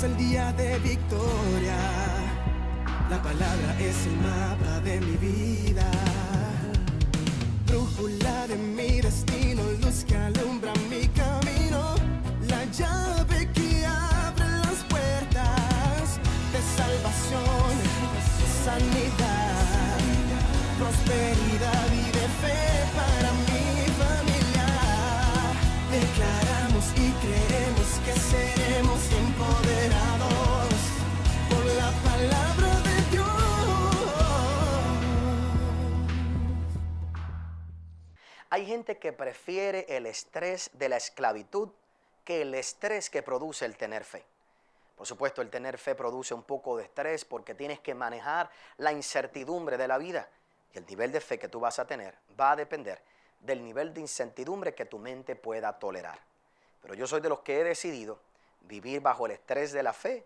el día de victoria. La palabra es el mapa de mi vida, brújula de mi destino, luz que alumbra mi camino, la llave que abre las puertas de salvación, sanidad, prosperidad y de fe para mi familia. Declaramos y creemos que seremos empoderados por la palabra de Dios. Hay gente que prefiere el estrés de la esclavitud que el estrés que produce el tener fe. Por supuesto, el tener fe produce un poco de estrés porque tienes que manejar la incertidumbre de la vida. Y el nivel de fe que tú vas a tener va a depender del nivel de incertidumbre que tu mente pueda tolerar. Pero yo soy de los que he decidido vivir bajo el estrés de la fe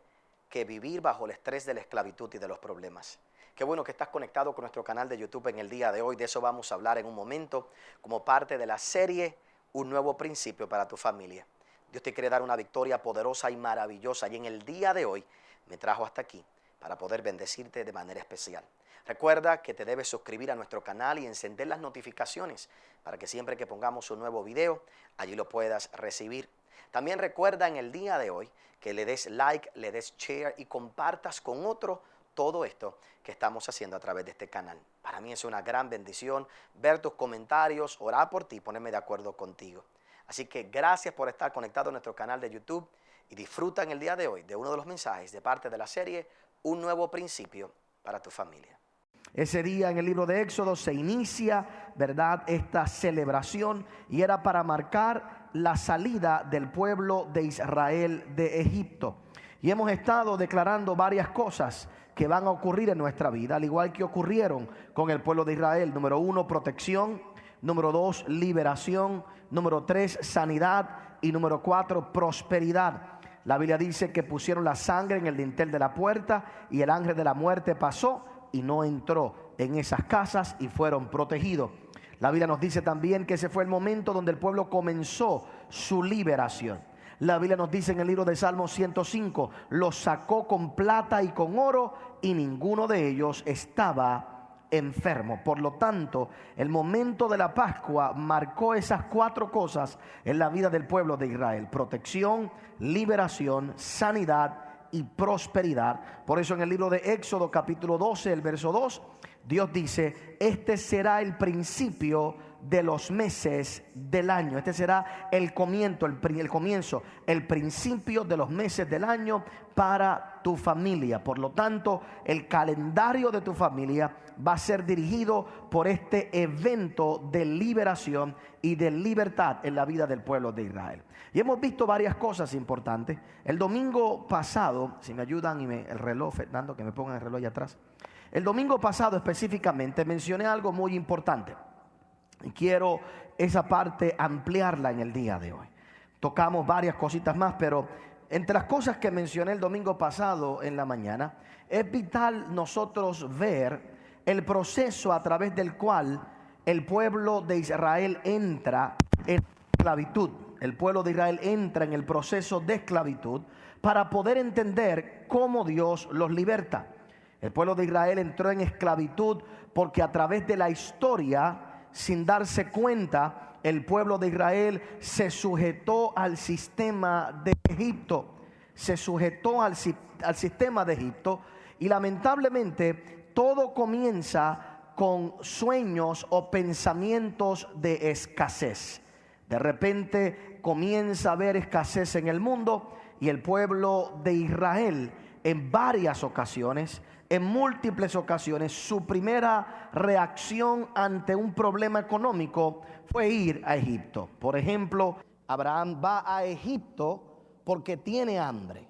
que vivir bajo el estrés de la esclavitud y de los problemas. Qué bueno que estás conectado con nuestro canal de YouTube en el día de hoy. De eso vamos a hablar en un momento como parte de la serie Un Nuevo Principio para tu Familia. Dios te quiere dar una victoria poderosa y maravillosa y en el día de hoy me trajo hasta aquí para poder bendecirte de manera especial. Recuerda que te debes suscribir a nuestro canal y encender las notificaciones para que siempre que pongamos un nuevo video, allí lo puedas recibir. También recuerda en el día de hoy que le des like, le des share y compartas con otro todo esto que estamos haciendo a través de este canal. Para mí es una gran bendición ver tus comentarios, orar por ti, ponerme de acuerdo contigo. Así que gracias por estar conectado a nuestro canal de YouTube y disfruta en el día de hoy de uno de los mensajes de parte de la serie Un Nuevo Principio para tu Familia. Ese día en el libro de Éxodo se inicia, ¿verdad?, esta celebración y era para marcar la salida del pueblo de Israel de Egipto. Y hemos estado declarando varias cosas que van a ocurrir en nuestra vida, al igual que ocurrieron con el pueblo de Israel. Número 1, protección. Número 2, liberación. Número 3, sanidad. Y número 4, prosperidad. La Biblia dice que pusieron la sangre en el dintel de la puerta y el ángel de la muerte pasó y no entró en esas casas y fueron protegidos. La Biblia nos dice también que ese fue el momento donde el pueblo comenzó su liberación. La Biblia nos dice en el libro de Salmos 105, los sacó con plata y con oro y ninguno de ellos estaba enfermo. Por lo tanto, el momento de la Pascua marcó esas 4 cosas en la vida del pueblo de Israel: protección, liberación, sanidad y prosperidad. Por eso en el libro de Éxodo capítulo 12, el verso 2, Dios dice: este será el principio de los meses del año. Este será el comienzo, el principio de los meses del año para tu familia. Por lo tanto, el calendario de tu familia va a ser dirigido por este evento de liberación y de libertad en la vida del pueblo de Israel. Y hemos visto varias cosas importantes. El domingo pasado, si me ayudan el reloj, Fernando, que me pongan el reloj allá atrás. El domingo pasado específicamente mencioné algo muy importante. Y quiero esa parte ampliarla en el día de hoy. Tocamos varias cositas más, pero entre las cosas que mencioné el domingo pasado en la mañana, es vital nosotros ver el proceso a través del cual el pueblo de Israel entra en esclavitud. El pueblo de Israel entra en el proceso de esclavitud para poder entender cómo Dios los liberta. El pueblo de Israel entró en esclavitud porque a través de la historia, sin darse cuenta, el pueblo de Israel se sujetó al sistema de Egipto. Se sujetó al sistema de Egipto y lamentablemente todo comienza con sueños o pensamientos de escasez. De repente comienza a haber escasez en el mundo y el pueblo de Israel en varias ocasiones, en múltiples ocasiones, su primera reacción ante un problema económico fue ir a Egipto. Por ejemplo, Abraham va a Egipto porque tiene hambre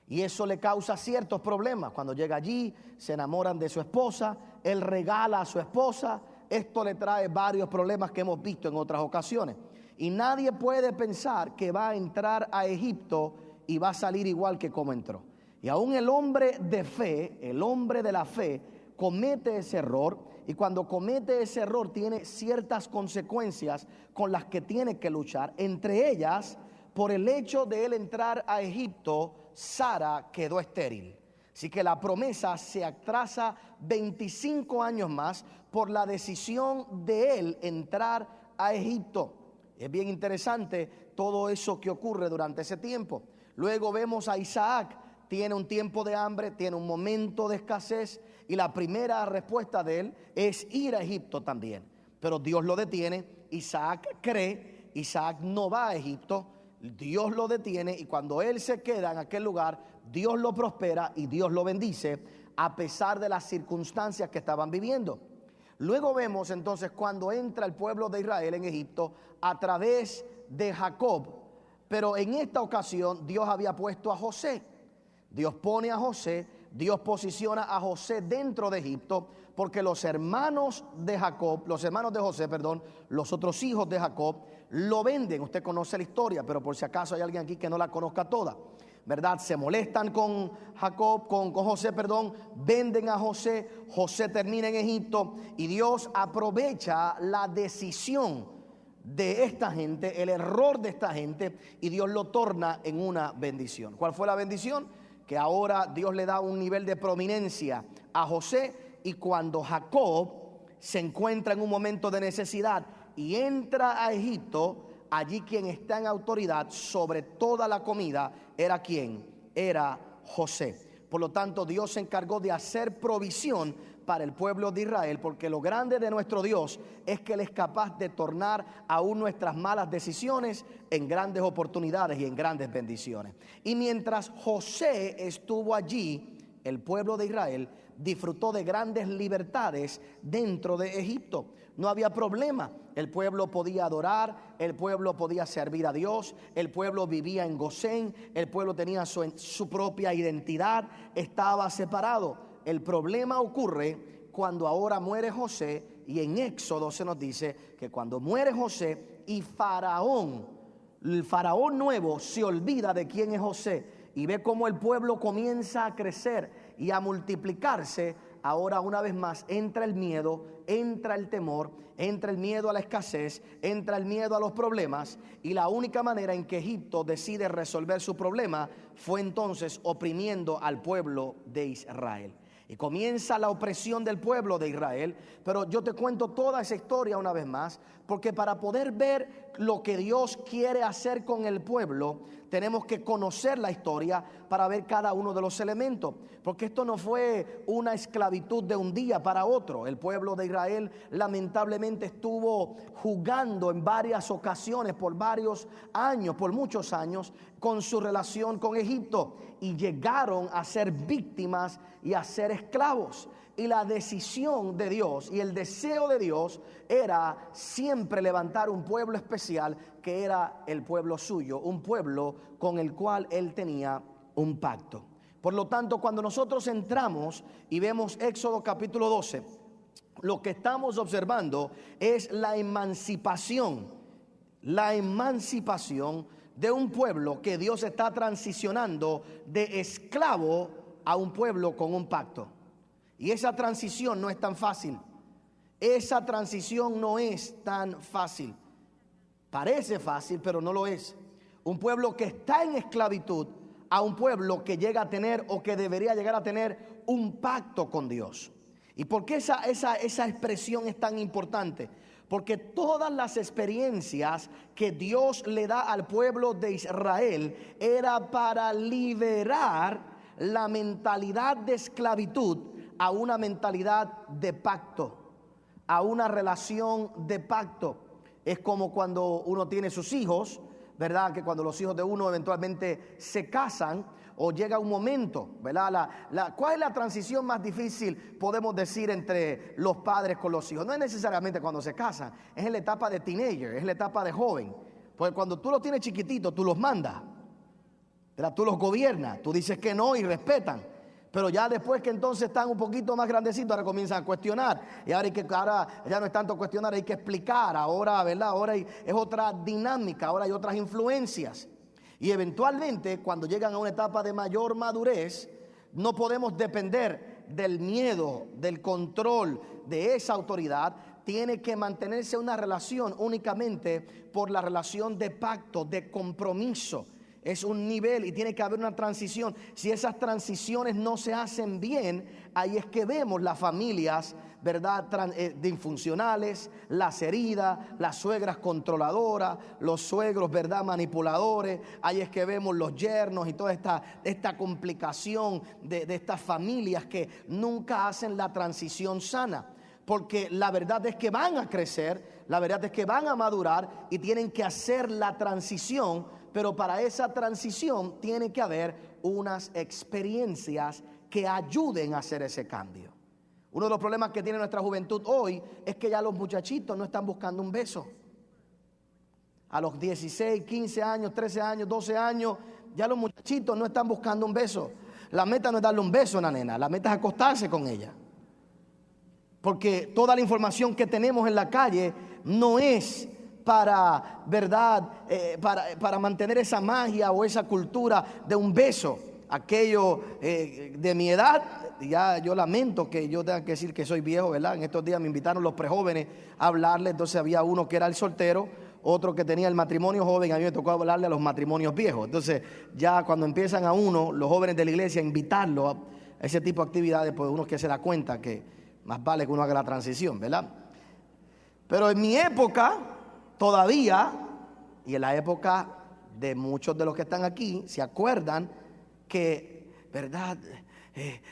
y eso le causa ciertos problemas. Cuando llega allí, se enamoran de su esposa, él regala a su esposa. Esto le trae varios problemas que hemos visto en otras ocasiones. Y nadie puede pensar que va a entrar a Egipto y va a salir igual que como entró. Y aún el hombre de fe, el hombre de la fe, comete ese error. Y cuando comete ese error tiene ciertas consecuencias con las que tiene que luchar. Entre ellas, por el hecho de él entrar a Egipto, Sara quedó estéril. Así que la promesa se atrasa 25 años más por la decisión de él entrar a Egipto. Es bien interesante todo eso que ocurre durante ese tiempo. Luego vemos a Isaac, tiene un tiempo de hambre, tiene un momento de escasez, y la primera respuesta de él es ir a Egipto también. Pero Dios lo detiene, Isaac cree, Isaac no va a Egipto, Dios lo detiene, y cuando él se queda en aquel lugar, Dios lo prospera y Dios lo bendice a pesar de las circunstancias que estaban viviendo. Luego vemos entonces cuando entra el pueblo de Israel en Egipto a través de Jacob, pero en esta ocasión Dios había puesto a José. Dios pone a José, Dios posiciona a José dentro de Egipto, porque los hermanos de José, los otros hijos de Jacob, lo venden. Usted conoce la historia, pero por si acaso hay alguien aquí que no la conozca toda, ¿verdad? Se molestan con José, venden a José, José termina en Egipto, y Dios aprovecha la decisión de esta gente, el error de esta gente, y Dios lo torna en una bendición. ¿Cuál fue la bendición? Que ahora Dios le da un nivel de prominencia a José, y cuando Jacob se encuentra en un momento de necesidad y entra a Egipto, allí quien está en autoridad sobre toda la comida era ¿quién? Era José. Por lo tanto, Dios se encargó de hacer provisión para el pueblo de Israel, porque lo grande de nuestro Dios es que Él es capaz de tornar aún nuestras malas decisiones en grandes oportunidades y en grandes bendiciones. Y mientras José estuvo allí, el pueblo de Israel disfrutó de grandes libertades dentro de Egipto. No había problema, el pueblo podía adorar, el pueblo podía servir a Dios, el pueblo vivía en Gosén, el pueblo tenía su propia identidad, estaba separado. El problema ocurre cuando ahora muere José, y en Éxodo se nos dice que cuando muere José y el faraón nuevo se olvida de quién es José y ve cómo el pueblo comienza a crecer y a multiplicarse. Ahora una vez más entra el miedo, entra el temor, entra el miedo a la escasez, entra el miedo a los problemas, y la única manera en que Egipto decide resolver su problema fue entonces oprimiendo al pueblo de Israel. Y comienza la opresión del pueblo de Israel. Pero yo te cuento toda esa historia una vez más, porque para poder ver lo que Dios quiere hacer con el pueblo, tenemos que conocer la historia para ver cada uno de los elementos. Porque esto no fue una esclavitud de un día para otro. El pueblo de Israel lamentablemente estuvo jugando en varias ocasiones, por varios años, por muchos años, con su relación con Egipto, y llegaron a ser víctimas y a ser esclavos. Y la decisión de Dios y el deseo de Dios era siempre levantar un pueblo especial, que era el pueblo suyo, un pueblo con el cual Él tenía un pacto. Por lo tanto, cuando nosotros entramos y vemos Éxodo capítulo 12, lo que estamos observando es la emancipación de un pueblo que Dios está transicionando de esclavo a un pueblo con un pacto. Y esa transición no es tan fácil. Esa transición no es tan fácil. Parece fácil, pero no lo es. Un pueblo que está en esclavitud a un pueblo que llega a tener, o que debería llegar a tener, un pacto con Dios. ¿Y por qué esa expresión es tan importante? Porque todas las experiencias que Dios le da al pueblo de Israel era para liberar la mentalidad de esclavitud a una mentalidad de pacto, a una relación de pacto. Es como cuando uno tiene sus hijos, ¿verdad? Que cuando los hijos de uno eventualmente se casan, o llega un momento, ¿verdad? ¿Cuál es la transición más difícil, podemos decir, entre los padres con los hijos? No es necesariamente cuando se casan, es en la etapa de teenager, es la etapa de joven. Porque cuando tú los tienes chiquititos, tú los mandas, ¿verdad? Tú los gobiernas, tú dices que no y respetan. Pero ya después que entonces están un poquito más grandecitos, ahora comienzan a cuestionar. Y ahora ya no es tanto cuestionar, hay que explicar. Ahora, ¿verdad? Ahora es otra dinámica, ahora hay otras influencias. Y eventualmente, cuando llegan a una etapa de mayor madurez, no podemos depender del miedo, del control de esa autoridad, tiene que mantenerse una relación únicamente por la relación de pacto, de compromiso. Es un nivel y tiene que haber una transición. Si esas transiciones no se hacen bien, ahí es que vemos las familias, ¿verdad?, disfuncionales, las heridas, las suegras controladoras, los suegros, ¿verdad?, manipuladores. Ahí es que vemos los yernos y toda esta complicación de estas familias que nunca hacen la transición sana. Porque la verdad es que van a crecer, la verdad es que van a madurar y tienen que hacer la transición, pero para esa transición tiene que haber unas experiencias que ayuden a hacer ese cambio. Uno de los problemas que tiene nuestra juventud hoy es que ya los muchachitos no están buscando un beso. A los 16, 15 años, 13 años, 12 años, ya los muchachitos no están buscando un beso. La meta no es darle un beso a una nena, la meta es acostarse con ella. Porque toda la información que tenemos en la calle no es para, ¿verdad?, para mantener esa magia o esa cultura de un beso. Aquello de mi edad, ya yo lamento que yo tenga que decir que soy viejo, ¿verdad? En estos días me invitaron los prejóvenes a hablarle. Entonces había uno que era el soltero, otro que tenía el matrimonio joven. A mí me tocó hablarle a los matrimonios viejos. Entonces ya cuando empiezan a uno, los jóvenes de la iglesia, a invitarlo a ese tipo de actividades, pues uno que se da cuenta que más vale que uno haga la transición, ¿verdad? Pero en mi época, todavía, y en la época de muchos de los que están aquí, se acuerdan que, ¿verdad?,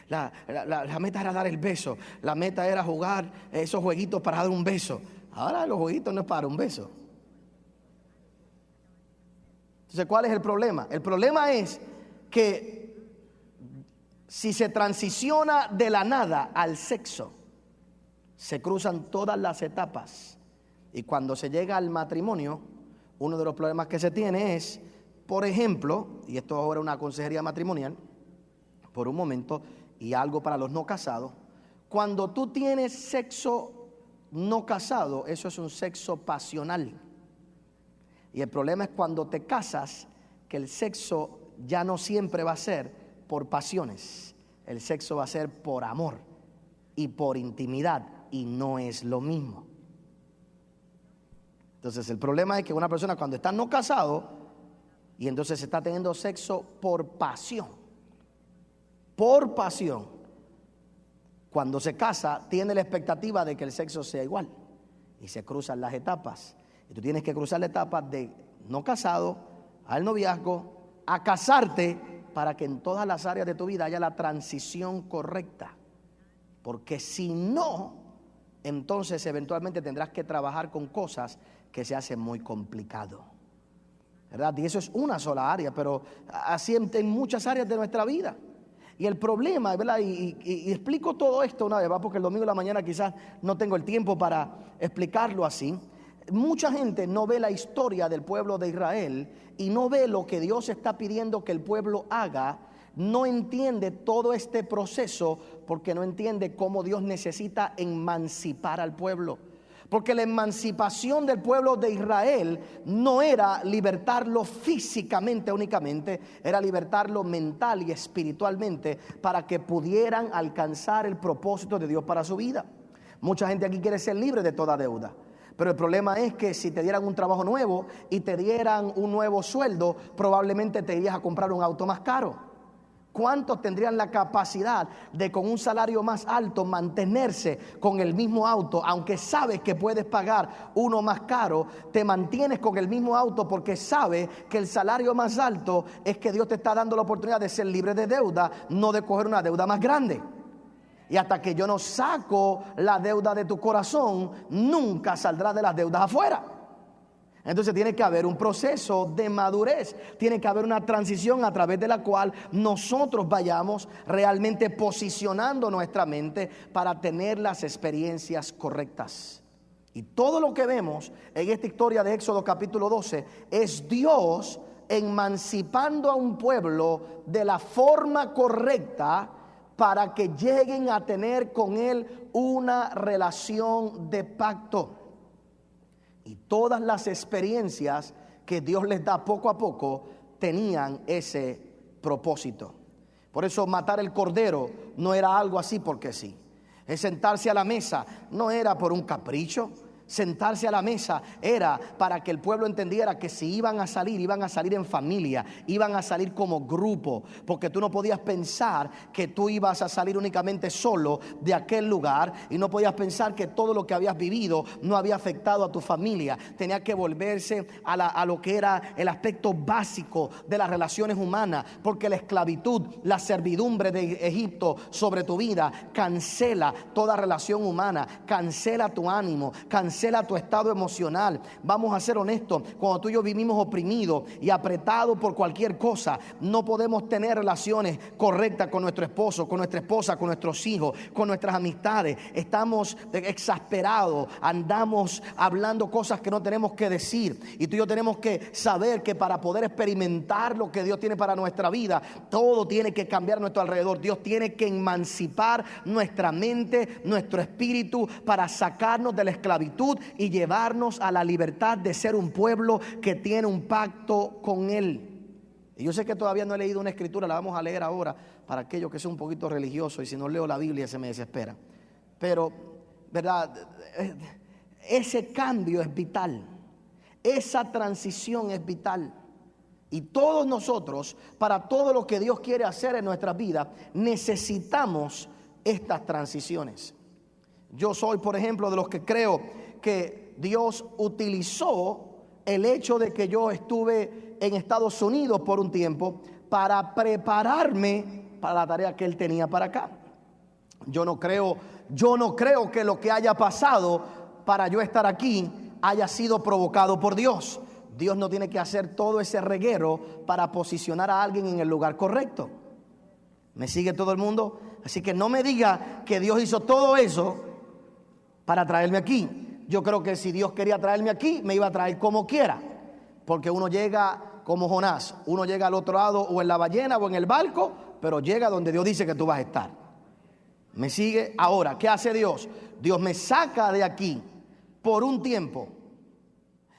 la meta era dar el beso. La meta era jugar esos jueguitos para dar un beso. Ahora los jueguitos no es para un beso. Entonces, ¿cuál es el problema? El problema es que si se transiciona de la nada al sexo, se cruzan todas las etapas. Y cuando se llega al matrimonio, uno de los problemas que se tiene es, por ejemplo, y esto ahora es una consejería matrimonial, por un momento, y algo para los no casados, cuando tú tienes sexo no casado, eso es un sexo pasional. Y el problema es cuando te casas, que el sexo ya no siempre va a ser por pasiones, el sexo va a ser por amor y por intimidad, y no es lo mismo. Entonces el problema es que una persona cuando está no casado y entonces está teniendo sexo por pasión, cuando se casa tiene la expectativa de que el sexo sea igual y se cruzan las etapas. Y tú tienes que cruzar la etapa de no casado al noviazgo a casarte para que en todas las áreas de tu vida haya la transición correcta. Porque si no, entonces eventualmente tendrás que trabajar con cosas que se hacen muy complicado, ¿verdad? Y eso es una sola área, pero así en muchas áreas de nuestra vida. Y el problema, ¿verdad? Y explico todo esto una vez, ¿va? Porque el domingo de la mañana quizás no tengo el tiempo para explicarlo así. Mucha gente no ve la historia del pueblo de Israel y no ve lo que Dios está pidiendo que el pueblo haga. No entiende todo este proceso porque no entiende cómo Dios necesita emancipar al pueblo. Porque la emancipación del pueblo de Israel no era libertarlo físicamente únicamente, era libertarlo mental y espiritualmente para que pudieran alcanzar el propósito de Dios para su vida. Mucha gente aquí quiere ser libre de toda deuda. Pero el problema es que si te dieran un trabajo nuevo y te dieran un nuevo sueldo, probablemente te irías a comprar un auto más caro. ¿Cuántos tendrían la capacidad de con un salario más alto mantenerse con el mismo auto? Aunque sabes que puedes pagar uno más caro, te mantienes con el mismo auto porque sabes que el salario más alto es que Dios te está dando la oportunidad de ser libre de deuda, no de coger una deuda más grande. Y hasta que yo no saco la deuda de tu corazón, nunca saldrás de las deudas afuera. Entonces tiene que haber un proceso de madurez, tiene que haber una transición a través de la cual nosotros vayamos realmente posicionando nuestra mente para tener las experiencias correctas. Y todo lo que vemos en esta historia de Éxodo capítulo 12 es Dios emancipando a un pueblo de la forma correcta para que lleguen a tener con Él una relación de pacto. Y todas las experiencias que Dios les da poco a poco tenían ese propósito. Por eso matar el cordero no era algo así porque sí. Es sentarse a la mesa no era por un capricho. Sentarse a la mesa era para que el pueblo entendiera que si iban a salir en familia, iban a salir como grupo, porque tú no podías pensar que tú ibas a salir únicamente solo de aquel lugar, y no podías pensar que todo lo que habías vivido no había afectado a tu familia. Tenía que volverse a lo que era el aspecto básico de las relaciones humanas, porque la esclavitud, la servidumbre de Egipto sobre tu vida cancela toda relación humana, cancela tu ánimo, cancela tu estado emocional. Vamos a ser honestos, cuando tú y yo vivimos oprimidos y apretados por cualquier cosa, no podemos tener relaciones correctas con nuestro esposo, con nuestra esposa, con nuestros hijos, con nuestras amistades. Estamos exasperados, andamos hablando cosas que no tenemos que decir, y tú y yo tenemos que saber que para poder experimentar lo que Dios tiene para nuestra vida, todo tiene que cambiar a nuestro alrededor. Dios tiene que emancipar nuestra mente, nuestro espíritu, para sacarnos de la esclavitud y llevarnos a la libertad de ser un pueblo que tiene un pacto con Él. Y yo sé que todavía no he leído una escritura, la vamos a leer ahora para aquellos que son un poquito religiosos, y si no leo la Biblia se me desespera. Pero, ¿verdad? Ese cambio es vital, esa transición es vital. Y todos nosotros, para todo lo que Dios quiere hacer en nuestra vida, necesitamos estas transiciones. Yo soy, por ejemplo, de los que creo que Dios utilizó el hecho de que yo estuve en Estados Unidos por un tiempo para prepararme para la tarea que Él tenía para acá. Yo no creo que lo que haya pasado para yo estar aquí haya sido provocado por Dios. Dios no tiene que hacer todo ese reguero para posicionar a alguien en el lugar correcto. ¿Me sigue todo el mundo? Así que no me diga que Dios hizo todo eso para traerme aquí. Yo creo que si Dios quería traerme aquí, me iba a traer como quiera, porque uno llega como Jonás, uno llega al otro lado, o en la ballena o en el barco, pero llega donde Dios dice que tú vas a estar. ¿Me sigue? Ahora, ¿qué hace Dios? Dios me saca de aquí por un tiempo,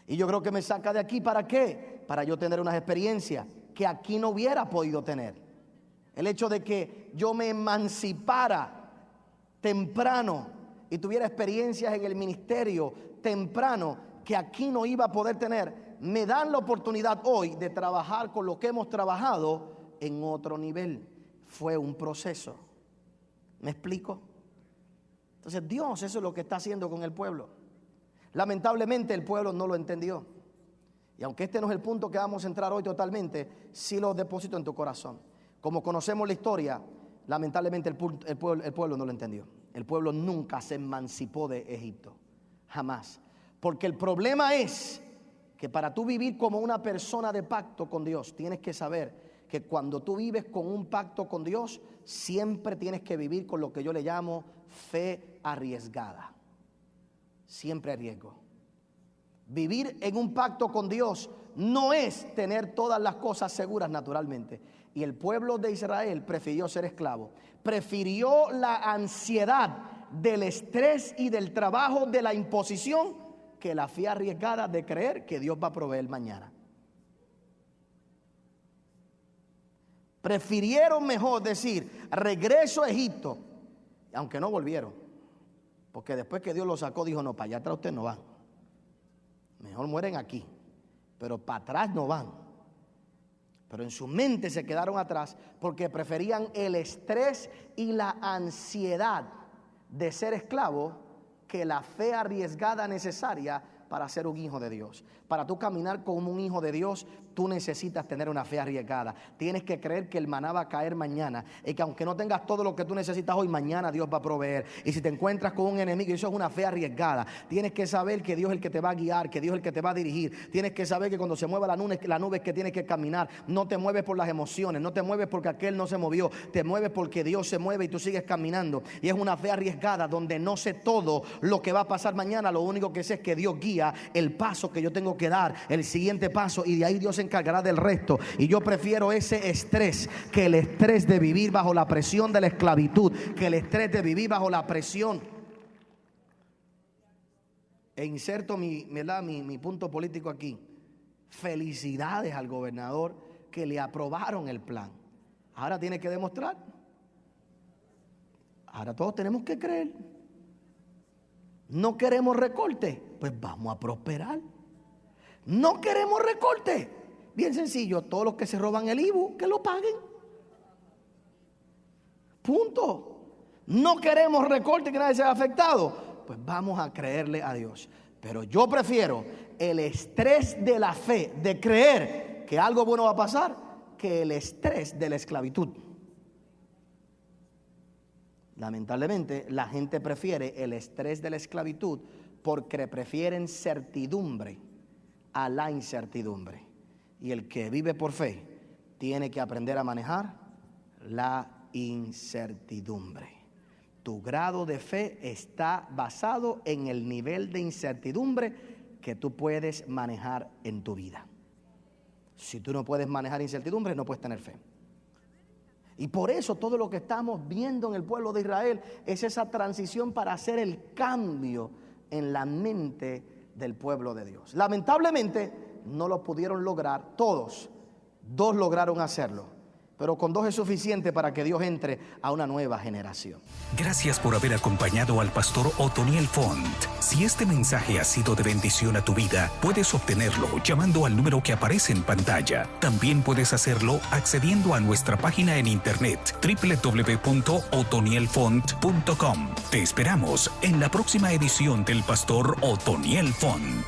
y yo creo que me saca de aquí, ¿para qué? Para yo tener unas experiencias que aquí no hubiera podido tener. El hecho de que yo me emancipara temprano y tuviera experiencias en el ministerio temprano que aquí no iba a poder tener, me dan la oportunidad hoy de trabajar con lo que hemos trabajado en otro nivel. Fue un proceso. ¿Me explico? Entonces Dios, eso es lo que está haciendo con el pueblo. Lamentablemente el pueblo no lo entendió. Y aunque este no es el punto que vamos a entrar hoy totalmente, sí lo deposito en tu corazón. Como conocemos la historia, lamentablemente el pueblo no lo entendió. El pueblo nunca se emancipó de Egipto, jamás. Porque el problema es que para tú vivir como una persona de pacto con Dios, tienes que saber que cuando tú vives con un pacto con Dios, siempre tienes que vivir con lo que yo le llamo fe arriesgada. Siempre hay riesgo. Vivir en un pacto con Dios no es tener todas las cosas seguras naturalmente. Y el pueblo de Israel prefirió ser esclavo. Prefirió la ansiedad del estrés y del trabajo de la imposición que la fe arriesgada de creer que Dios va a proveer mañana. Prefirieron mejor decir, regreso a Egipto, aunque no volvieron. Porque después que Dios los sacó, dijo, no, para allá atrás ustedes no van. Mejor mueren aquí, pero para atrás no van. Pero en su mente se quedaron atrás porque preferían el estrés y la ansiedad de ser esclavo que la fe arriesgada necesaria para ser un hijo de Dios. Para tú caminar como un hijo de Dios, tú necesitas tener una fe arriesgada. Tienes que creer que el maná va a caer mañana y que aunque no tengas todo lo que tú necesitas hoy, mañana Dios va a proveer. Y si te encuentras con un enemigo, eso es una fe arriesgada. Tienes que saber que Dios es el que te va a guiar, que Dios es el que te va a dirigir. Tienes que saber que cuando se mueva la nube es que tienes que caminar. No te mueves por las emociones, no te mueves porque aquel no se movió, te mueves porque Dios se mueve y tú sigues caminando. Y es una fe arriesgada donde no sé todo lo que va a pasar mañana. Lo único que sé es que Dios guía el paso que yo tengo que dar, el siguiente paso, y de ahí Dios se encargará del resto. Y yo prefiero ese estrés que el estrés de vivir bajo la presión de la esclavitud, que el estrés de vivir bajo la presión. E inserto mi punto político aquí. Felicidades al gobernador que le aprobaron el plan. Ahora tiene que demostrar. Ahora todos tenemos que creer. No queremos recorte, pues vamos a prosperar. No queremos recorte. Bien sencillo, todos los que se roban el IVU, que lo paguen. Punto. No queremos recorte, que nadie sea afectado, pues vamos a creerle a Dios. Pero yo prefiero el estrés de la fe, de creer que algo bueno va a pasar, que el estrés de la esclavitud. Lamentablemente, la gente prefiere el estrés de la esclavitud porque prefieren certidumbre a la incertidumbre. Y el que vive por fe tiene que aprender a manejar la incertidumbre. Tu grado de fe está basado en el nivel de incertidumbre que tú puedes manejar en tu vida. Si tú no puedes manejar incertidumbre, no puedes tener fe. Y por eso todo lo que estamos viendo en el pueblo de Israel es esa transición para hacer el cambio en la mente del pueblo de Dios. Lamentablemente no lo pudieron lograr todos. 2 lograron hacerlo, pero con 2 es suficiente para que Dios entre a una nueva generación. Gracias por haber acompañado al pastor Otoniel Font. Si este mensaje ha sido de bendición a tu vida, puedes obtenerlo llamando al número que aparece en pantalla. También puedes hacerlo accediendo a nuestra página en internet www.otonielfont.com. Te esperamos en la próxima edición del pastor Otoniel Font.